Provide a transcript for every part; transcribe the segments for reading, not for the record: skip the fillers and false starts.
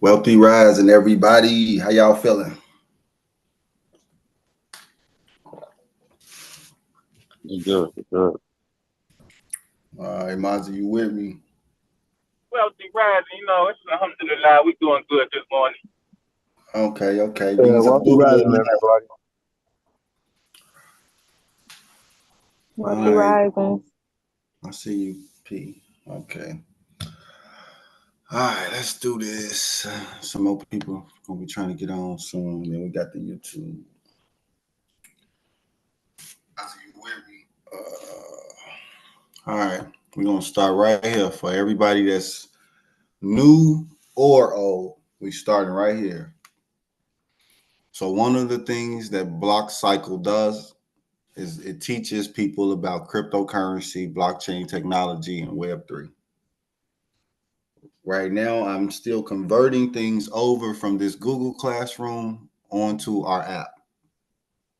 Wealthy Rising, everybody. How y'all feeling? Good, good. All right, Mazi, you with me? Wealthy Rising, it's alhamdulillah, we doing good this morning. Okay. We need some Wealthy Rising, everybody. Wealthy Rising. I see you, P. Okay. All right, let's do this. Some more people gonna be trying to get on soon. And then we got the YouTube. I see you with me. All right, we're gonna start right here for everybody that's new or old. We starting right here. So one of the things that Block Cycle does is it teaches people about cryptocurrency, blockchain technology, and Web3. Right now, I'm still converting things over from this Google Classroom onto our app.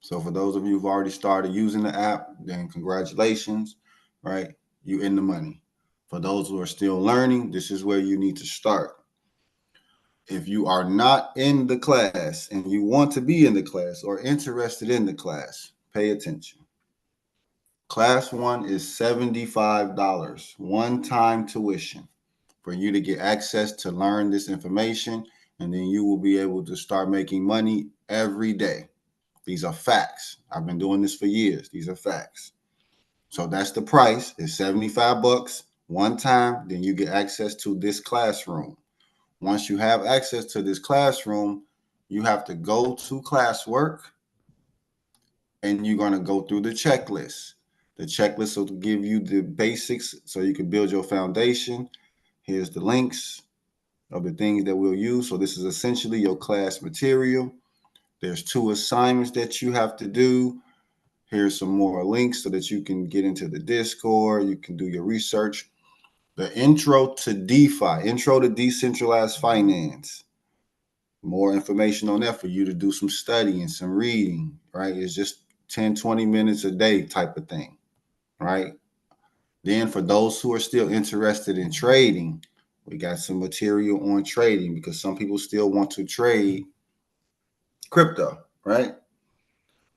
So for those of you who've already started using the app, then congratulations, right? You in the money. For those who are still learning, this is where you need to start. If you are not in the class and you want to be in the class or interested in the class, pay attention. Class 1 is $75, one-time tuition for you to get access to learn this information, and then you will be able to start making money every day. These are facts. I've been doing this for years. These are facts. So that's the price. It's $75 one time. Then you get access to this classroom. Once you have access to this classroom, you have to go to classwork and you're going to go through the checklist. The checklist will give you the basics so you can build your foundation. Here's the links of the things that we'll use. So this is essentially your class material. There's 2 assignments that you have to do. Here's some more links so that you can get into the Discord. You can do your research. The intro to DeFi, intro to decentralized finance. More information on that for you to do some studying, some reading, right? It's just 10, 20 minutes a day type of thing, right? Then for those who are still interested in trading, we got some material on trading because some people still want to trade crypto, right?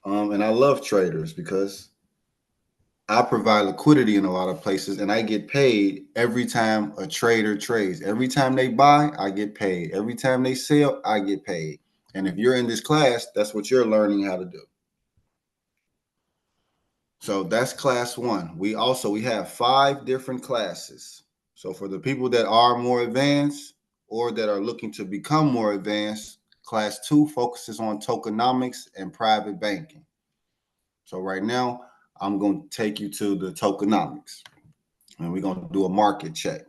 And I love traders because I provide liquidity in a lot of places and I get paid every time a trader trades. Every time they buy, I get paid. Every time they sell, I get paid. And if you're in this class, that's what you're learning how to do. So that's class 1. We have 5 different classes. So for the people that are more advanced or that are looking to become more advanced, class 2 focuses on tokenomics and private banking. So right now, I'm going to take you to the tokenomics and we're going to do a market check.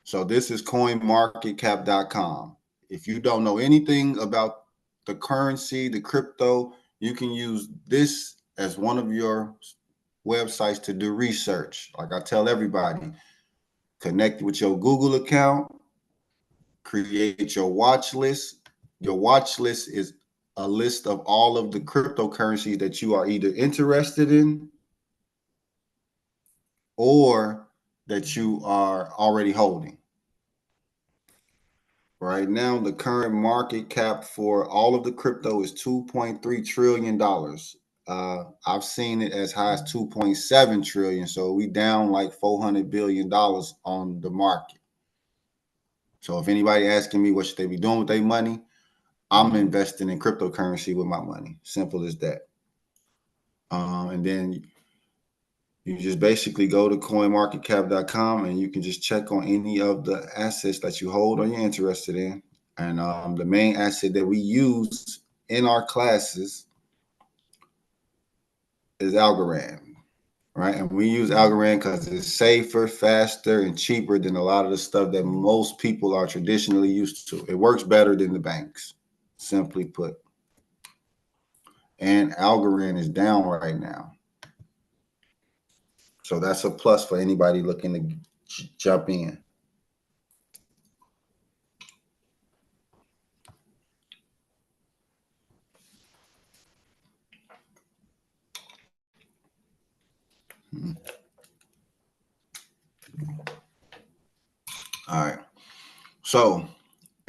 So this is coinmarketcap.com. If you don't know anything about the currency, the crypto, you can use this as one of your websites to do research. Like I tell everybody, connect with your Google account, create your watch list. Your watch list is a list of all of the cryptocurrencies that you are either interested in or that you are already holding. Right now, the current market cap for all of the crypto is $2.3 trillion. I've seen it as high as 2.7 trillion. So we down like $400 billion on the market. So if anybody asking me what should they be doing with their money, I'm investing in cryptocurrency with my money. Simple as that. And then you just basically go to coinmarketcap.com and you can just check on any of the assets that you hold or you're interested in. And the main asset that we use in our classes is Algorand, right? And we use Algorand because it's safer, faster, and cheaper than a lot of the stuff that most people are traditionally used to. It works better than the banks, simply put. And Algorand is down right now. So that's a plus for anybody looking to jump in. All right. So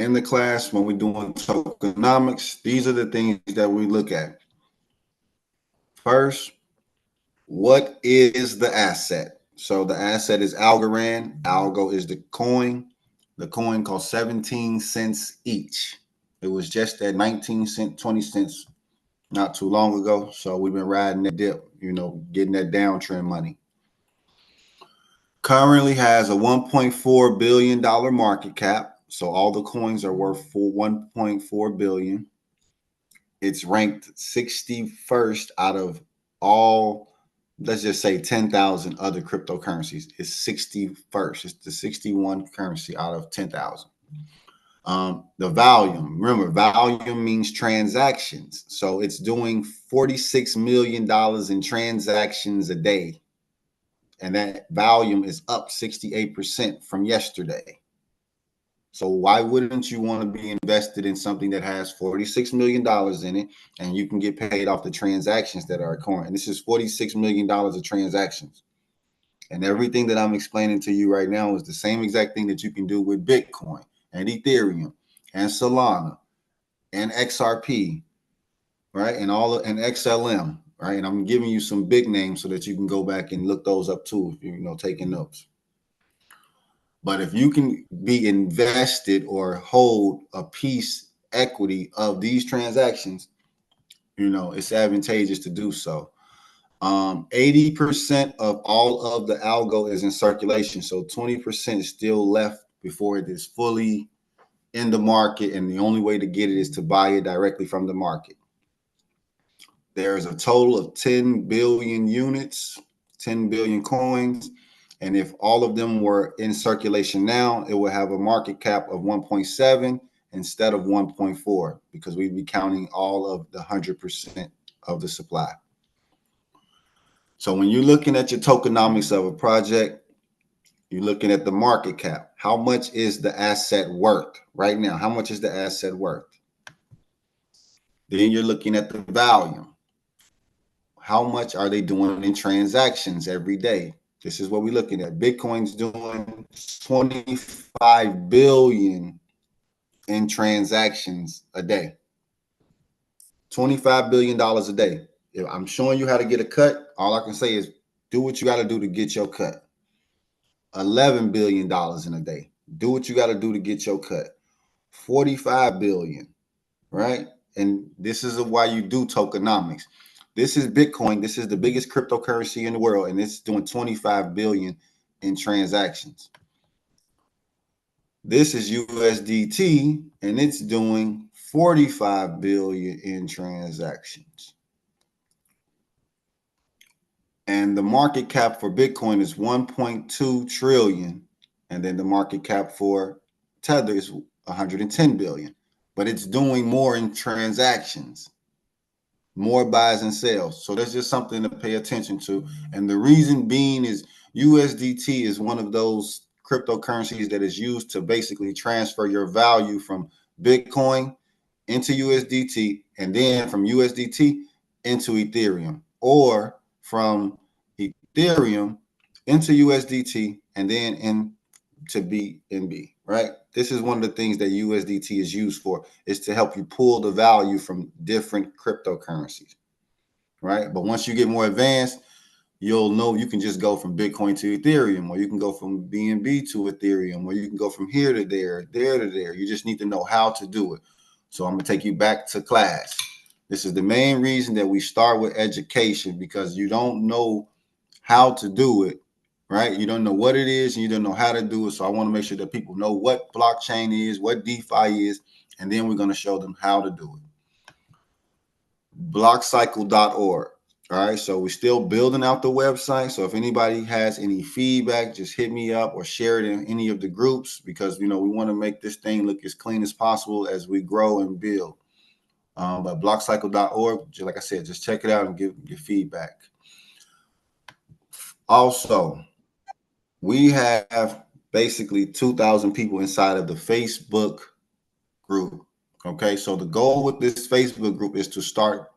in the class, when we're doing tokenomics, these are the things that we look at. First, what is the asset? So the asset is Algorand. Algo is the coin. The coin costs 17 cents each. It was just at 19 cents, 20 cents not too long ago. So we've been riding that dip, getting that downtrend money. Currently has a $1.4 billion market cap. So all the coins are worth $1.4 billion. It's ranked 61st out of all, let's just say 10,000 other cryptocurrencies. It's 61st. It's the 61 currency out of 10,000. The volume, remember, volume means transactions. So it's doing $46 million in transactions a day. And that volume is up 68% from yesterday. So why wouldn't you want to be invested in something that has $46 million in it and you can get paid off the transactions that are occurring? And this is $46 million of transactions. And everything that I'm explaining to you right now is the same exact thing that you can do with Bitcoin and Ethereum and Solana and XRP, right? And XLM, right? And I'm giving you some big names so that you can go back and look those up too, if you're taking notes. But if you can be invested or hold a piece equity of these transactions, it's advantageous to do so. 80% of all of the algo is in circulation. So 20% is still left before it is fully in the market. And the only way to get it is to buy it directly from the market. There's a total of 10 billion units, 10 billion coins. And if all of them were in circulation now, it would have a market cap of 1.7 instead of 1.4, because we'd be counting all of the 100% of the supply. So when you're looking at your tokenomics of a project, you're looking at the market cap. How much is the asset worth right now? How much is the asset worth? Then you're looking at the volume. How much are they doing in transactions every day? This is what we're looking at. Bitcoin's doing 25 billion in transactions a day. $25 billion a day. If I'm showing you how to get a cut, all I can say is do what you got to do to get your cut. $11 billion in a day. Do what you got to do to get your cut. 45 billion, right? And this is why you do tokenomics. This is Bitcoin. This is the biggest cryptocurrency in the world, and it's doing 25 billion in transactions. This is USDT, and it's doing 45 billion in transactions. And the market cap for Bitcoin is 1.2 trillion, and then the market cap for Tether is 110 billion. But it's doing more in transactions. More buys and sales. So that's just something to pay attention to. And the reason being is USDT is one of those cryptocurrencies that is used to basically transfer your value from Bitcoin into USDT, and then from USDT into Ethereum, or from Ethereum into USDT and then into BNB, right? This is one of the things that USDT is used for, is to help you pull the value from different cryptocurrencies, right? But once you get more advanced, you'll know you can just go from Bitcoin to Ethereum, or you can go from BNB to Ethereum, or you can go from here to there, there to there. You just need to know how to do it. So I'm going to take you back to class. This is the main reason that we start with education, because you don't know how to do it, right? You don't know what it is, and you don't know how to do it. So I want to make sure that people know what blockchain is, what DeFi is, and then we're going to show them how to do it. Blockcycle.org. All right, so we're still building out the website. So if anybody has any feedback, just hit me up or share it in any of the groups, because we want to make this thing look as clean as possible as we grow and build. But blockcycle.org, like I said, just check it out and give your feedback. Also, we have basically 2,000 people inside of the Facebook group. Okay, so the goal with this Facebook group is to start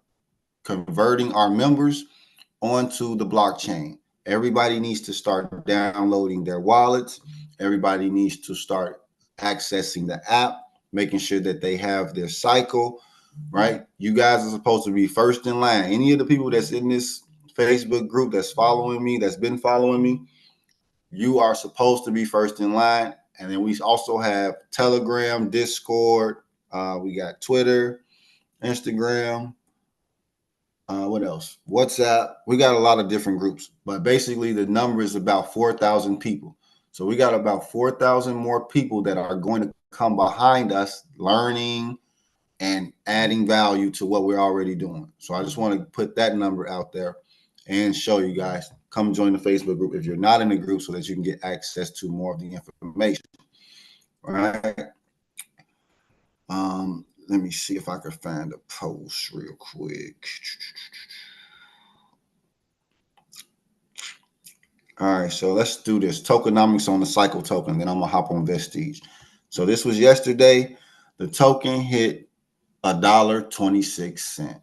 converting our members onto the blockchain. Everybody needs to start downloading their wallets. Everybody needs to start accessing the app, making sure that they have their cycle, right? You guys are supposed to be first in line. Any of the people that's in this Facebook group that's following me, that's been following me, you are supposed to be first in line. And then we also have Telegram, Discord, we got Twitter, Instagram, what else? WhatsApp. We got a lot of different groups, but basically the number is about 4,000 people. So we got about 4,000 more people that are going to come behind us learning and adding value to what we're already doing. So I just want to put that number out there and show you guys. Come join the Facebook group if you're not in the group so that you can get access to more of the information. All right. Let me see if I can find a post real quick. All right, so let's do this. Tokenomics on the cycle token, then I'm gonna hop on Vestige. So this was yesterday. The token hit $1.26.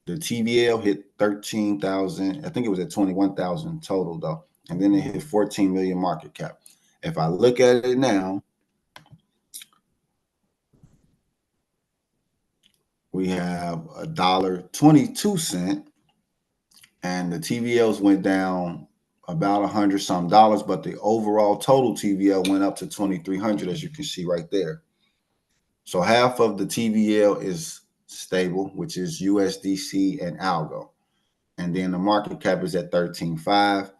The TVL hit 13,000. I think it was at 21,000 total though, and then it hit 14 million market cap. If I look at it now, we have $1.22, and the TVLs went down about $100 some, but the overall total TVL went up to 2,300, as you can see right there. So half of the TVL is stable, which is USDC and Algo, and then the market cap is at 13.5.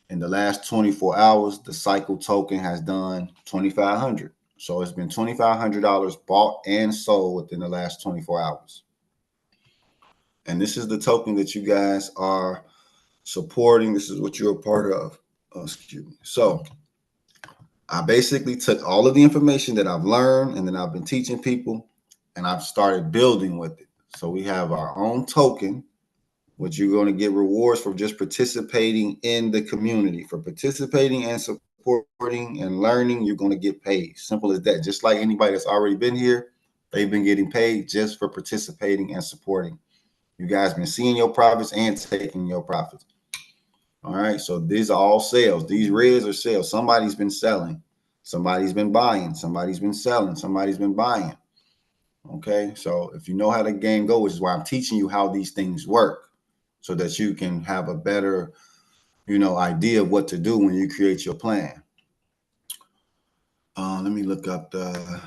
In the last 24 hours, the cycle token has done 2,500. So it's been $2,500 bought and sold within the last 24 hours. And this is the token that you guys are supporting. This is what you're a part of. Oh, excuse me. So I basically took all of the information that I've learned and then I've been teaching people, and I've started building with it. So we have our own token, which you're going to get rewards for just participating in the community. For participating and supporting and learning, you're going to get paid. Simple as that. Just like anybody that's already been here, they've been getting paid just for participating and supporting. You guys been seeing your profits and taking your profits. All right, so these are all sales. These reds are sales. Somebody's been selling. Somebody's been buying. Somebody's been selling. Somebody's been buying. Okay, so if you know how the game goes, which is why I'm teaching you how these things work, so that you can have a better, idea of what to do when you create your plan. Let me look up the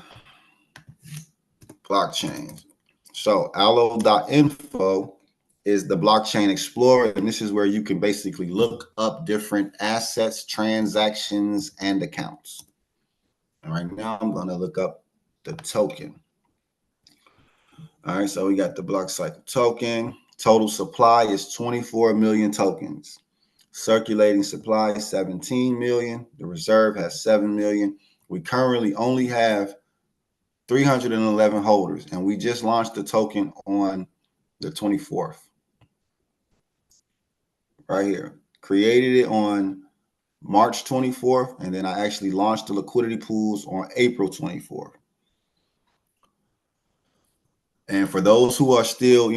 blockchain. So allo.info is the blockchain explorer, and this is where you can basically look up different assets, transactions, and accounts. All right, now I'm going to look up the token. All right, so we got the block cycle token. Total supply is 24 million tokens. Circulating supply is 17 million. The reserve has 7 million. We currently only have 311 holders, and we just launched the token on the 24th. Right here. Created it on March 24th, and then I actually launched the liquidity pools on April 24th. And for those who are still,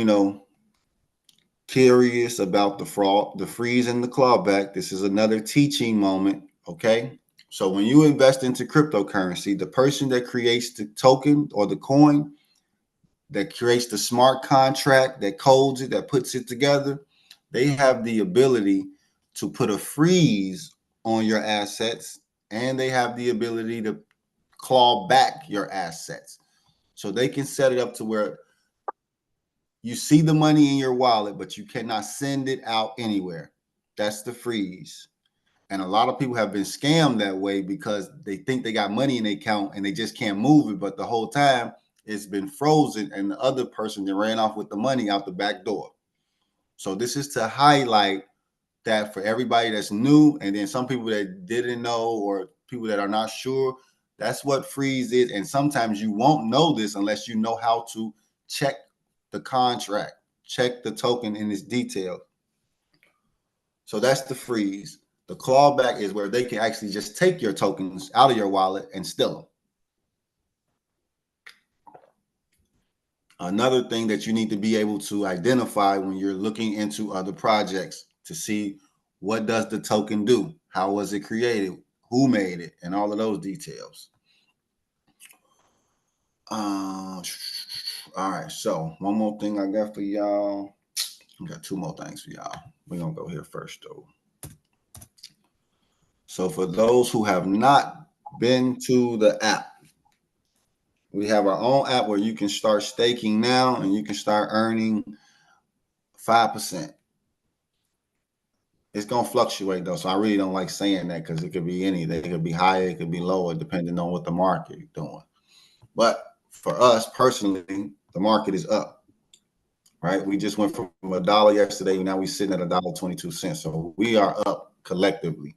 curious about the fraud, the freeze, and the clawback, this is another teaching moment, okay? So when you invest into cryptocurrency, the person that creates the token or the coin, that creates the smart contract, that codes it, that puts it together, they have the ability to put a freeze on your assets, and they have the ability to claw back your assets. So they can set it up to where you see the money in your wallet, but you cannot send it out anywhere. That's the freeze. And a lot of people have been scammed that way because they think they got money in their account and they just can't move it. But the whole time it's been frozen, and the other person that ran off with the money out the back door. So this is to highlight that for everybody that's new, and then some people that didn't know, or people that are not sure, that's what freeze is. And sometimes you won't know this unless you know how to check the contract, check the token in its detail. So that's the freeze. The clawback is where they can actually just take your tokens out of your wallet and steal them. Another thing that you need to be able to identify when you're looking into other projects to see what does the token do, how was it created, who made it, and all of those details. All right, so one more thing I got for y'all. I got two more things for y'all. We're gonna go here first though. So for those who have not been to the app, we have our own app where you can start staking now and you can start earning 5%. It's gonna fluctuate though, so I really don't like saying that because it could be anything. It could be higher, it could be lower, depending on what the market is doing. But for us personally, the market is up, right? We just went from $1 yesterday, now we're sitting at $1.22. So we are up collectively.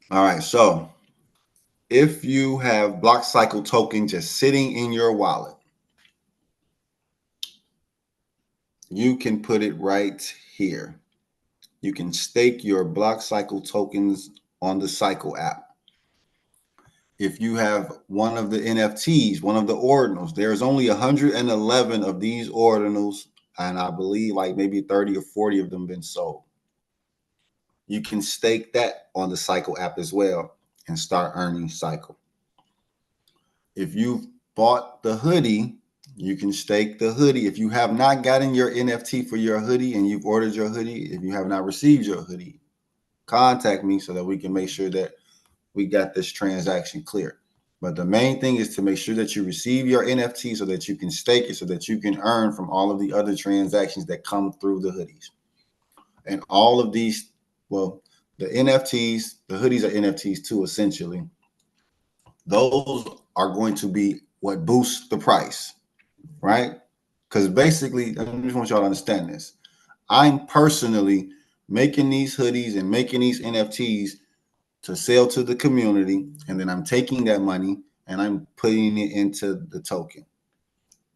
All right, so if you have Block Cycle token just sitting in your wallet, you can put it right here. You can stake your Block Cycle tokens on the Cycle app. If you have one of the NFTs, one of the ordinals, there's only 111 of these ordinals, and I believe like maybe 30 or 40 of them been sold. You can stake that on the Cycle app as well and start earning Cycle. If you've bought the hoodie, you can stake the hoodie. If you have not gotten your NFT for your hoodie and you've ordered your hoodie, if you have not received your hoodie, contact me so that we can make sure that we got this transaction clear. But the main thing is to make sure that you receive your NFT so that you can stake it, so that you can earn from all of the other transactions that come through the hoodies. And all of these, well, the NFTs, the hoodies are NFTs too, essentially. Those are going to be what boosts the price, right? Because basically, I just want y'all to understand this. I'm personally making these hoodies and making these NFTs to sell to the community, and then I'm taking that money and I'm putting it into the token.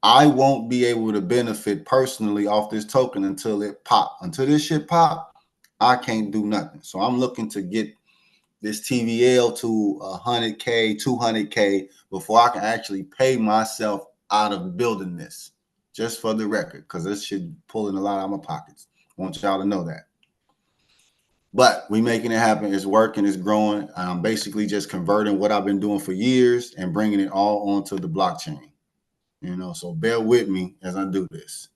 I won't be able to benefit personally off this token until it pop. Until this shit pop, I can't do nothing. So I'm looking to get this TVL to 100K, 200K before I can actually pay myself out of building this, just for the record, because this shit pulling a lot out of my pockets. I want y'all to know that. But we making it happen. It's working. It's growing. I'm basically just converting what I've been doing for years and bringing it all onto the blockchain. You know, so bear with me as I do this.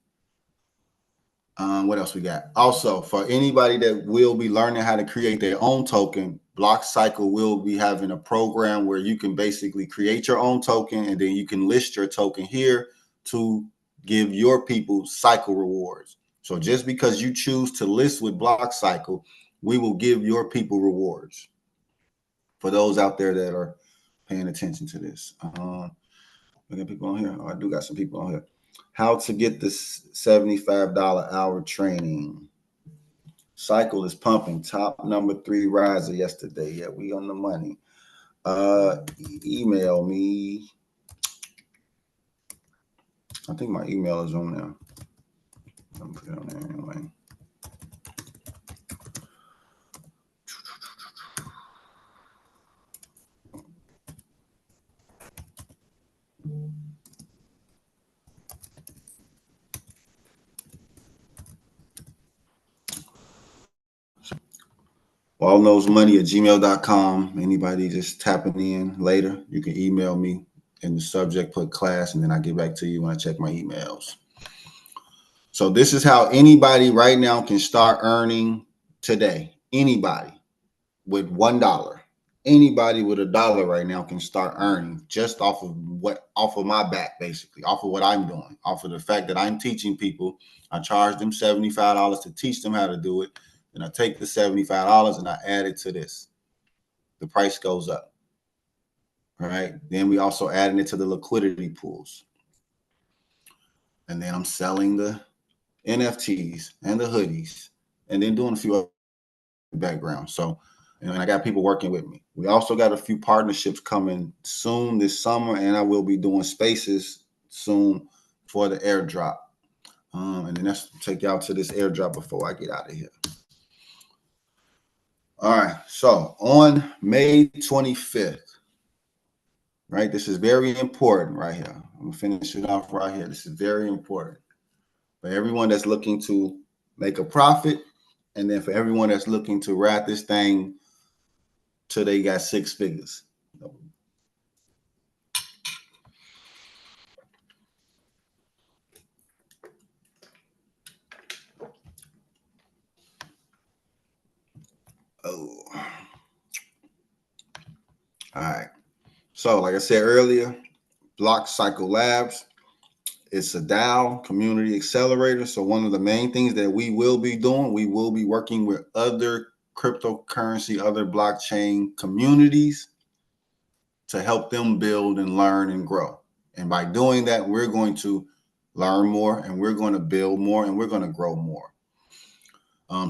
What else we got? Also, for anybody that will be learning how to create their own token, Block Cycle will be having a program where you can basically create your own token and then you can list your token here to give your people cycle rewards. So just because you choose to list with Block Cycle, we will give your people rewards. For those out there that are paying attention to this. We got people on here. Oh, I do got some people on here. How to get this $75 hour training. Cycle is pumping. Top number 3 riser yesterday. Yeah, we on the money. Email me. I think my email is on there. I'm put it on there anyway. allknowsmoney@gmail.com. Anybody just tapping in later, you can email me in the subject, put class, and then I get back to you when I check my emails. So this is how anybody right now can start earning today. Anybody with $1. Anybody with $1 right now can start earning just off of my back, basically, off of what I'm doing, off of the fact that I'm teaching people. I charge them $75 to teach them how to do it. And I take the $75 and I add it to this. The price goes up. All right. Then we also adding it to the liquidity pools. And then I'm selling the NFTs and the hoodies and then doing a few other background. So, and I got people working with me. We also got a few partnerships coming soon this summer, and I will be doing spaces soon for the airdrop. And then let's take y'all to this airdrop before I get out of here. All right. So on May 25th, right? This is very important right here. I'm gonna finish it off right here. This is very important for everyone that's looking to make a profit, and then for everyone that's looking to ride this thing till they got 6 figures. Oh, all right. So, like I said earlier, Block Cycle Labs, it's a DAO community accelerator. So, one of the main things that we will be doing, we will be working with other cryptocurrency, other blockchain communities to help them build and learn and grow. And by doing that, we're going to learn more, and we're going to build more, and we're going to grow more.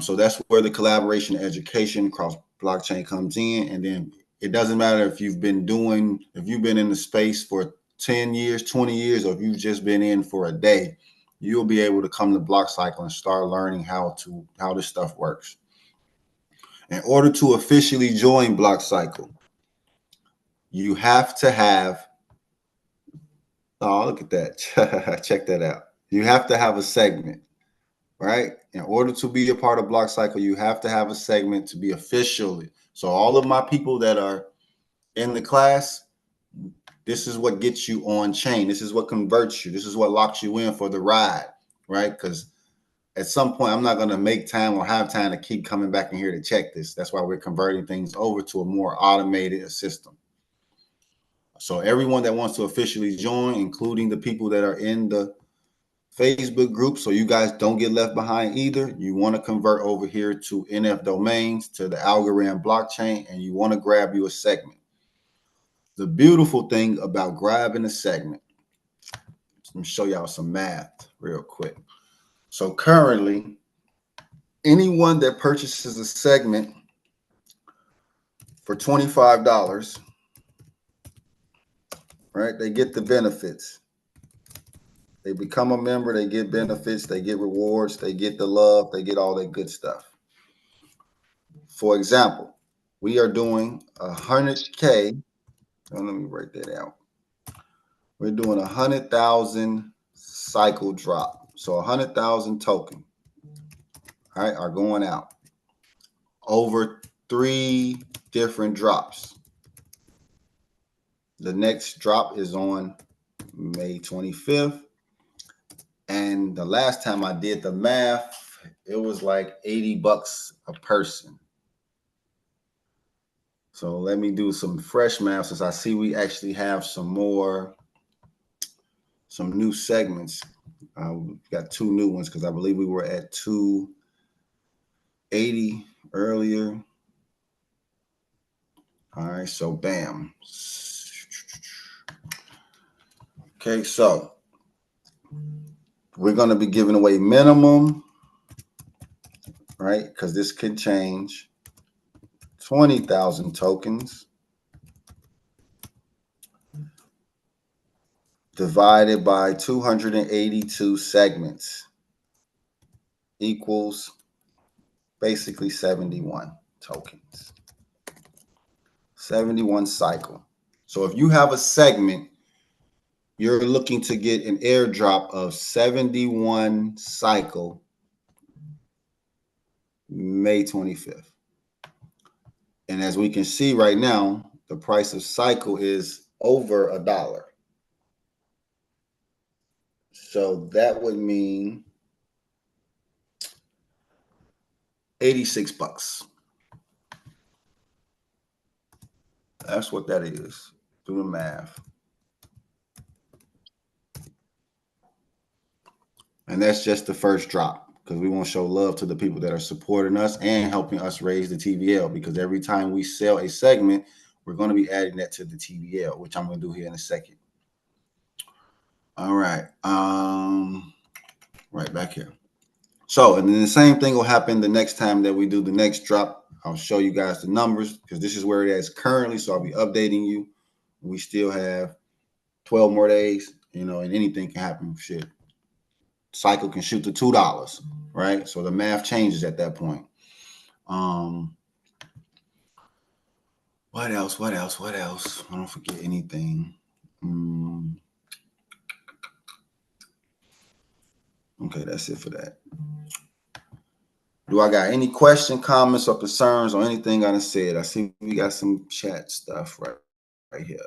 So that's where the collaboration education across blockchain comes in. And then it doesn't matter if you've been in the space for 10 years, 20 years, or if you've just been in for a day, you'll be able to come to Block Cycle and start learning how this stuff works. In order to officially join Block Cycle, you have to have, oh, look at that. Check that out. You have to have a segment, right? In order to be a part of Block Cycle, you have to have a segment to be officially. So all of my people that are in the class, this is what gets you on chain. This is what converts you. This is what locks you in for the ride, right? Because at some point, I'm not going to make time or have time to keep coming back in here to check this. That's why we're converting things over to a more automated system. So everyone that wants to officially join, including the people that are in the Facebook group, so you guys don't get left behind either, you want to convert over here to NF Domains, to the Algorand blockchain, and you want to grab you a segment. The beautiful thing about grabbing a segment, let me show y'all some math real quick. So currently, anyone that purchases a segment for $25, right, they get the benefits. They become a member, they get benefits, they get rewards, they get the love, they get all that good stuff. For example, we are doing 100K. Let me write that out. We're doing 100,000 cycle drop. So 100,000 token, all right, are going out over 3 different drops. The next drop is on May 25th. And the last time I did the math, it was like $80 a person. So let me do some fresh math, since I see we actually have some new segments. We've got 2 new ones because I believe we were at 280 earlier. All right, so bam. Okay, so we're going to be giving away minimum, right? Because this could change. 20,000 tokens divided by 282 segments equals basically 71 tokens. 71 cycle. So if you have a segment, you're looking to get an airdrop of 71 cycle May 25th. And as we can see right now, the price of cycle is over $1. So that would mean $86. That's what that is. Do the math. And that's just the first drop, because we want to show love to the people that are supporting us and helping us raise the TVL, because every time we sell a segment, we're going to be adding that to the TVL, which I'm going to do here in a second. All right. Right back here. So, and then the same thing will happen the next time that we do the next drop. I'll show you guys the numbers, because this is where it is currently. So I'll be updating you. We still have 12 more days, and anything can happen. Shit. Cycle can shoot to $2, right? So the math changes at that point. What else? I don't forget anything. Okay, that's it for that. Do I got any question, comments, or concerns on anything I done said? I see we got some chat stuff right here.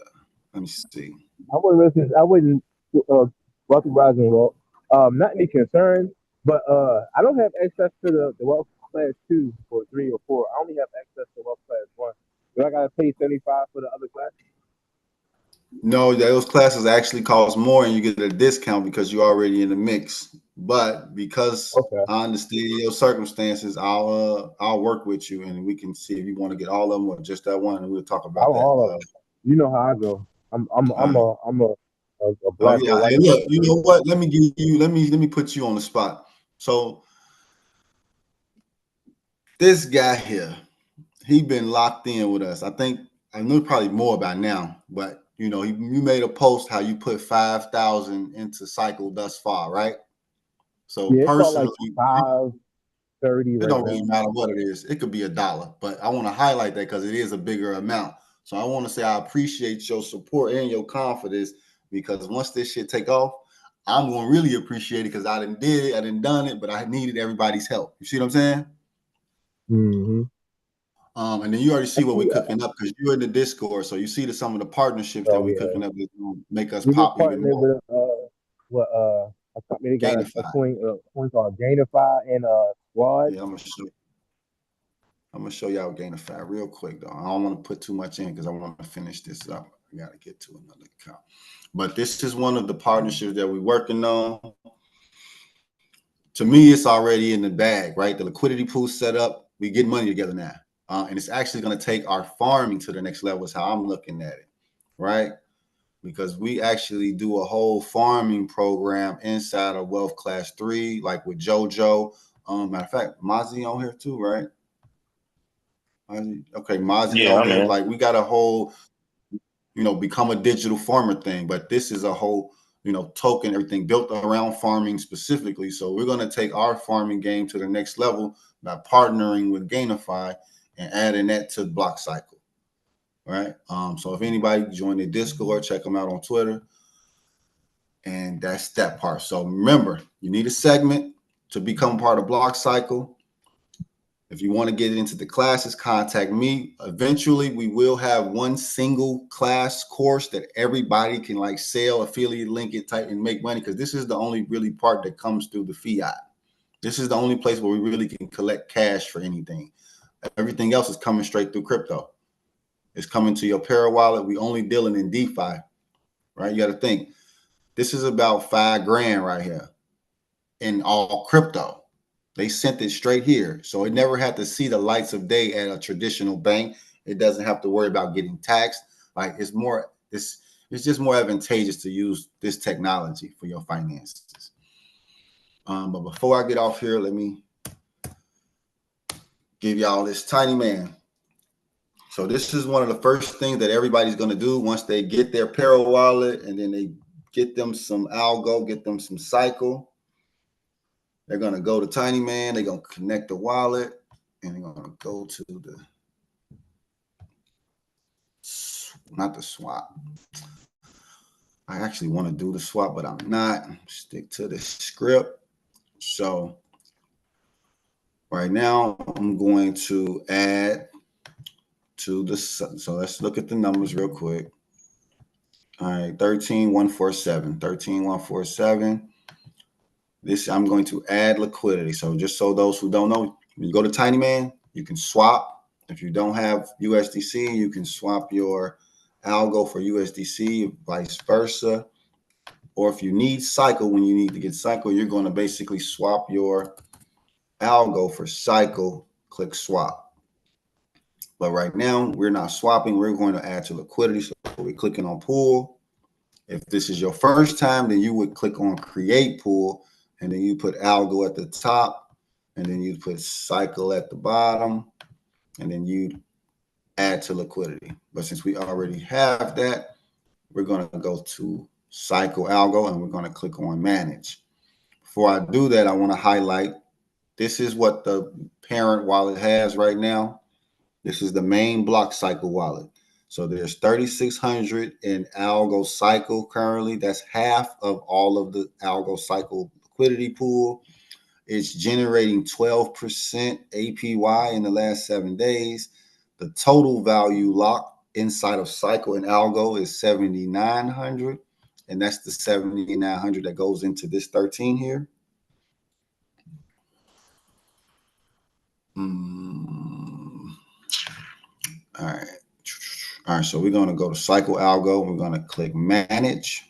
Let me see. I wouldn't wealthy rising wealth. Not any concerns, but I don't have access to the wealth class 2 or 3 or 4. I only have access to wealth class 1. Do I gotta pay 75 for the other class? No, those classes actually cost more, and you get a discount because you're already in the mix. But because Okay. I understand your circumstances, I'll work with you, and we can see if you want to get all of them or just that one, and we'll talk I about want that. all of them. You know how I go. I'm a Oh black yeah, or white. and look, you know what? Let me put you on the spot. So this guy here, he been locked in with us. I know probably more by now, but you know, you made a post how you put 5,000 into cycle thus far, right? So Yeah, it's about like personally, 530 it right don't really now. matter what it is. It could be $1, but I want to highlight that because it is a bigger amount. So I want to say I appreciate your support and your confidence, because once this shit take off, I'm going to really appreciate it because I done did it, I done done it, but I needed everybody's help. You see what I'm saying? Mm-hmm. And then you already see what we're cooking up because you're in the Discord, so you see some of the partnerships that Oh we're yeah. cooking up that's going to make us We just pop even partnered more. with a company that got a Gainify. coin called Gainify and Squad. Yeah, I'm gonna show y'all Gainify real quick though. I don't want to put too much in because I want to finish this up. I gotta get to another account. But this is one of the partnerships that we're working on. To me, it's already in the bag, right? The liquidity pool set up. We get money together now. And it's actually going to take our farming to the next level is how I'm looking at it, right? Because we actually do a whole farming program inside of Wealth Class 3, like with JoJo. Matter of fact, Mozzie on here too, right? Okay, Mozzie Yeah, on I'm here. in. Like we got a whole, become a digital farmer thing, but this is a whole, token, everything built around farming specifically. So we're going to take our farming game to the next level by partnering with Gainify and adding that to Block Cycle, right? So if anybody join the Discord, check them out on Twitter. And that's that part. So remember, you need a segment to become part of Block Cycle. If you want to get into the classes, contact me. Eventually, we will have one single class course that everybody can like sell, affiliate, link it, type, and make money, because this is the only really part that comes through the fiat. This is the only place where we really can collect cash for anything. Everything else is coming straight through crypto. It's coming to your Para wallet. We only dealing in DeFi, right? You got to think. This is about $5,000 right here in all crypto. They sent it straight here. So it never had to see the lights of day at a traditional bank. It doesn't have to worry about getting taxed. Like it's just more advantageous to use this technology for your finances. But before I get off here, let me give y'all this tiny man. So this is one of the first things that everybody's going to do once they get their Para wallet, and then they get them some algo, get them some cycle. They're going to go to Tiny Man. They're going to connect the wallet, and they're going to go to not the swap. I actually want to do the swap, but I'm not. Stick to the script. So right now, I'm going to add to the, so let's look at the numbers real quick. All right, 13,147, 13,147. This, I'm going to add liquidity. So just so those who don't know, when you go to Tiny Man, you can swap. If you don't have USDC, you can swap your algo for USDC, vice versa. Or if you need cycle, when you need to get cycle, you're going to basically swap your algo for cycle, click swap. But right now, we're not swapping. We're going to add to liquidity. So we're clicking on pool. If this is your first time, then you would click on create pool, and then you put algo at the top, and then you put cycle at the bottom, and then you add to liquidity. But since we already have that, we're going to go to cycle algo, and we're going to click on manage. Before I do that, I want to highlight, this is what the parent wallet has right now. This is the main Block Cycle wallet. So there's 3,600 in Algo Cycle currently. That's half of all of the Algo Cycle liquidity pool. It's generating 12% APY in the last 7 days. The total value locked inside of Cycle and Algo is 7,900, and that's the 7,900 that goes into this 13 here. All right, so we're going to go to Cycle Algo. We're going to click Manage.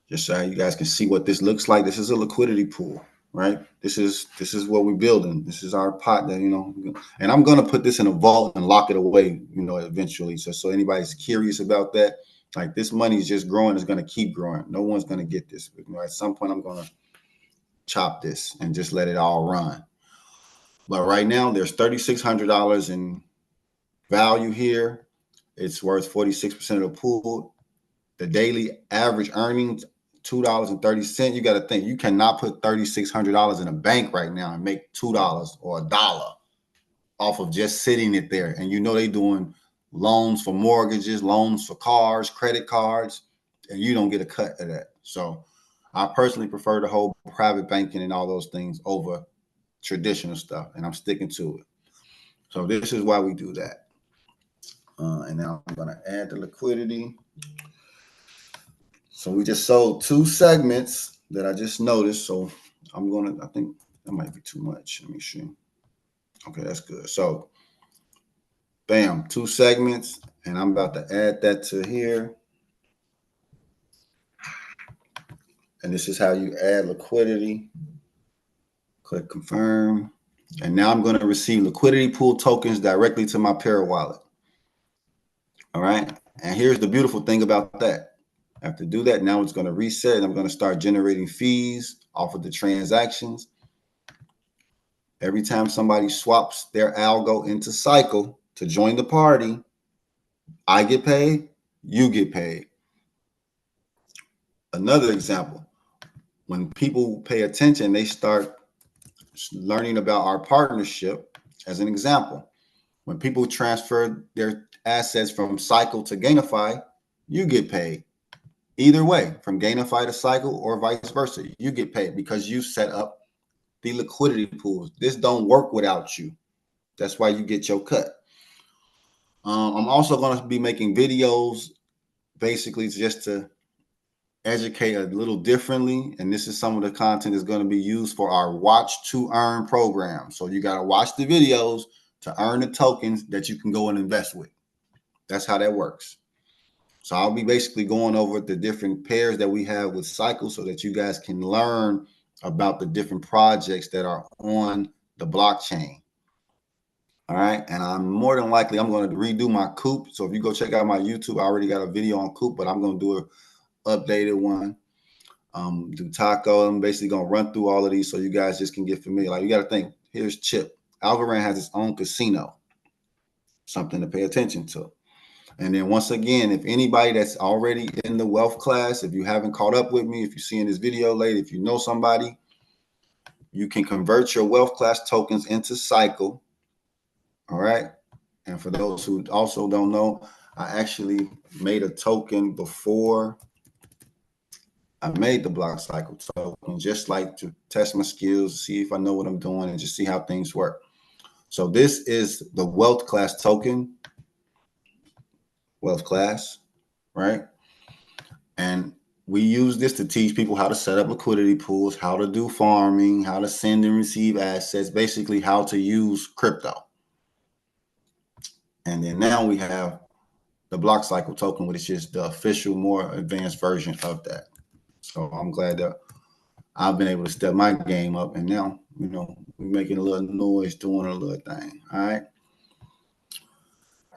Just so you guys can see what this looks like. This is a liquidity pool, right? This is what we're building. This is our pot that, and I'm going to put this in a vault and lock it away, eventually. So anybody's curious about that, like this money is just growing. It's going to keep growing. No one's going to get this. At some point, I'm going to chop this and just let it all run. But right now, there's $3,600 in value here. It's worth 46% of the pool. The daily average earnings, $2.30. You got to think, you cannot put $3,600 in a bank right now and make $2 or $1 off of just sitting it there. And they doing loans for mortgages, loans for cars, credit cards, and you don't get a cut of that. So I personally prefer the whole private banking and all those things over traditional stuff, and I'm sticking to it. So this is why we do that. And now I'm going to add the liquidity. So we just sold 2 segments that I just noticed. So I think that might be too much. Let me see. Okay, that's good. So bam, 2 segments, and I'm about to add that to here. And this is how you add liquidity. Click confirm. And now I'm going to receive liquidity pool tokens directly to my Pair wallet. All right. And here's the beautiful thing about that. After do that, now it's going to reset, and I'm going to start generating fees off of the transactions. Every time somebody swaps their algo into Cycle to join the party, I get paid, you get paid. Another example, when people pay attention, they start learning about our partnership. As an example, when people transfer their assets from Cycle to Gainify, you get paid. Either way, from Gainify to Cycle or vice versa, you get paid because you set up the liquidity pools. This don't work without you. That's why you get your cut. I'm also going to be making videos basically just to educate a little differently. And this is some of the content that's going to be used for our Watch to Earn program. So you got to watch the videos to earn the tokens that you can go and invest with. That's how that works. So I'll be basically going over the different pairs that we have with Cycle so that you guys can learn about the different projects that are on the blockchain. All right. And I'm more than likely, I'm going to redo my Coop. So if you go check out my YouTube, I already got a video on Coop, but I'm going to do an updated one. Do Taco. I'm basically going to run through all of these so you guys just can get familiar. Like, you got to think, here's Chip. Algorand has its own casino. Something to pay attention to. And then once again, if anybody that's already in the wealth class, if you haven't caught up with me, if you're seeing this video late, if you know somebody, you can convert your wealth class tokens into Cycle. All right. And for those who also don't know, I actually made a token before I made the Block Cycle token, just like to test my skills, see if I know what I'm doing, and just see how things work. So this is the wealth class token. Wealth class, right? And we use this to teach people how to set up liquidity pools, how to do farming, how to send and receive assets, basically how to use crypto. And then now we have the Block Cycle token, which is the official, more advanced version of that. So I'm glad that I've been able to step my game up, and now, we're making a little noise, doing a little thing. All right.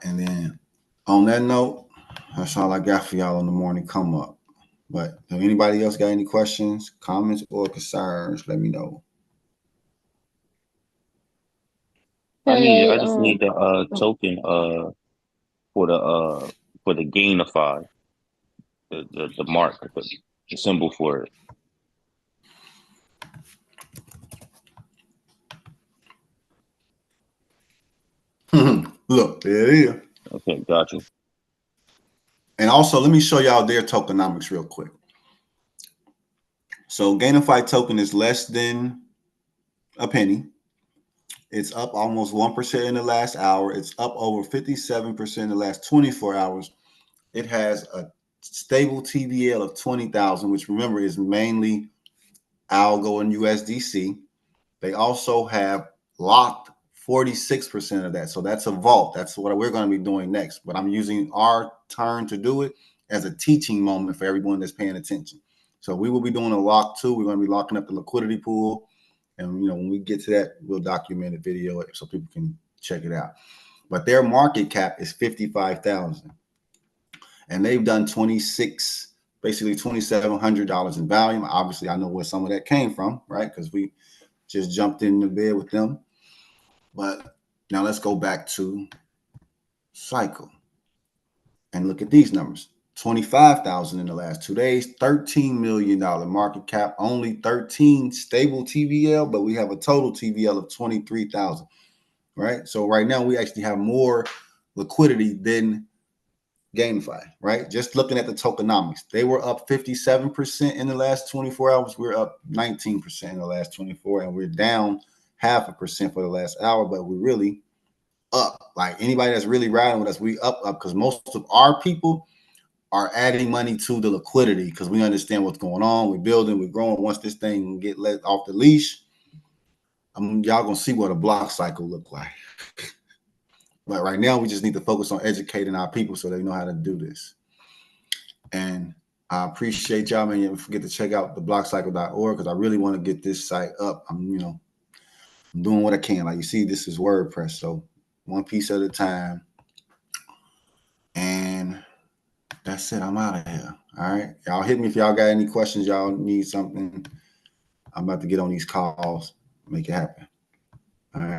And then on that note, that's all I got for y'all on the morning come up. But if anybody else got any questions, comments, or concerns, let me know. I just need the token for the Gainify, the mark, the symbol for it. Look, there it is. Okay, got you. And also, let me show y'all their tokenomics real quick. So Gainify token is less than a penny. It's up almost 1% in the last hour. It's up over 57% in the last 24 hours. It has a stable TVL of 20,000, which remember is mainly Algo and USDC. They also have locked 46% of that. So that's a vault. That's what we're going to be doing next. But I'm using our turn to do it as a teaching moment for everyone that's paying attention. So we will be doing a lock too. We're going to be locking up the liquidity pool. And, you know, when we get to that, we'll document a video so people can check it out. But their market cap is 55,000. And they've done basically $2,700 in volume. Obviously, I know where some of that came from, right? Because we just jumped in the bed with them. But now let's go back to Cycle and look at these numbers. 25,000 in the last 2 days, $13 million market cap, only 13 stable TVL, but we have a total TVL of 23,000, right? So right now we actually have more liquidity than Gainify, right? Just looking at the tokenomics, they were up 57% in the last 24 hours. We're up 19% in the last 24, and we're down 0.5% for the last hour, but we're really up. Like anybody that's really riding with us, we up because most of our people are adding money to the liquidity because we understand what's going on. We're building, we're growing. Once this thing get let off the leash, y'all gonna see what a block cycle look like. But right now, we just need to focus on educating our people so they know how to do this. And I appreciate y'all, man. Don't forget to check out the blockcycle.org because I really want to get this site up. I'm doing what I can. Like you see, this is WordPress, so one piece at a time. And that's it. I'm out of here. All right. Y'all hit me if y'all got any questions. Y'all need something. I'm about to get on these calls. Make it happen. All right.